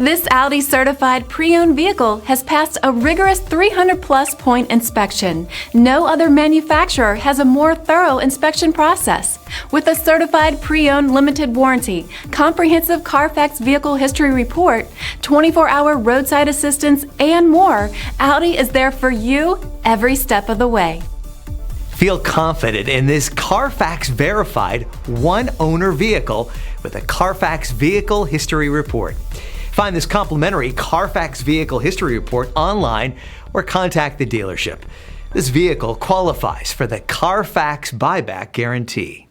This Audi certified pre-owned vehicle has passed a rigorous 300-plus point inspection. No other manufacturer has a more thorough inspection process. With a certified pre-owned limited warranty, comprehensive CARFAX vehicle history report, 24-hour roadside assistance, and more, Audi is there for you every step of the way. Feel confident in this CARFAX verified one-owner vehicle with a CARFAX Vehicle History Report. Find this complimentary CARFAX Vehicle History Report online or contact the dealership. This vehicle qualifies for the CARFAX Buyback Guarantee.